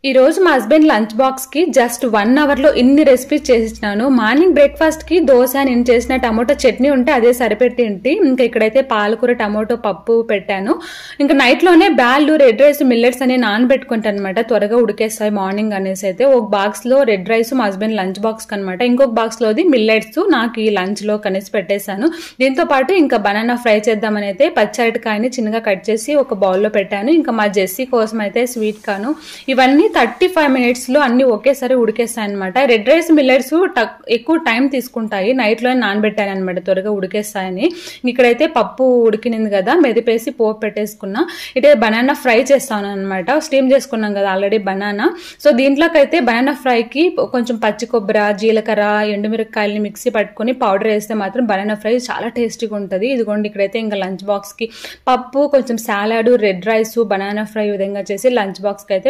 ఈ రోజు మా హస్బెండ్ లంచ్ బాక్స్ కి జస్ట్ 1 అవర్ లో ఇన్ని రెసిపీస్ చేసినాను. మార్నింగ్ బ్రేక్ఫాస్ట్ కి దోశ, నేను చేసిన టమోటో చట్నీ ఉంటే అదే సరిపెట్టి ఇంకా ఇక్కడైతే పాలకూర టమోటో పప్పు పెట్టాను. ఇంకా నైట్ లోనే బ్యాళ్ళు, రెడ్ రైస్, మిల్లెట్స్ అని నానబెట్టుకుంటాను అనమాట. త్వరగా ఉడికేస్తాయి మార్నింగ్ అనేసి. అయితే ఒక బాక్స్ లో రెడ్ రైస్ మా హస్బెండ్ లంచ్ బాక్స్ కనమాట, ఇంకొక బాక్స్ లోది మిల్లెట్స్ నాకు ఈ లంచ్ లో కనేసి పెట్టేశాను. దీంతో పాటు ఇంకా బనానా ఫ్రై చేద్దామని అయితే పచ్చడికాయని చిన్నగా కట్ చేసి ఒక బౌల్లో పెట్టాను. ఇంకా మా జెస్సీ కోసం అయితే స్వీట్ కాను ఇవన్నీ 35 minutes లో అన్ని ఒకేసారి ఉడికేస్తాయి అనమాట. రెడ్ రైస్, మిల్లెట్స్ ఎక్కువ టైం తీసుకుంటాయి, నైట్ లో నానబెట్టాను అనమాట త్వరగా ఉడికేస్తాయని. ఇక్కడైతే పప్పు ఉడికినింది కదా, మెదిపేసి పోపు పెట్టేసుకున్నా. ఇటే బనానా ఫ్రై చేస్తాను అనమాట. స్టీమ్ చేసుకున్నాం కదా ఆల్రెడీ బనానా. సో దీంట్లోకైతే బనానా ఫ్రైకి కొంచెం పచ్చి కొబ్బరి, జీలకర్ర, ఎండుమిరపకాయలని మిక్సీ పట్టుకుని పౌడర్ వేస్తే మాత్రం బనానా ఫ్రై చాలా టేస్టీగా ఉంటుంది. ఇదిగోండి ఇక్కడైతే ఇంకా లంచ్ బాక్స్ కి పప్పు, కొంచెం salad, red rice, banana fry విధంగా చేసి లంచ్ బాక్స్ కి అయితే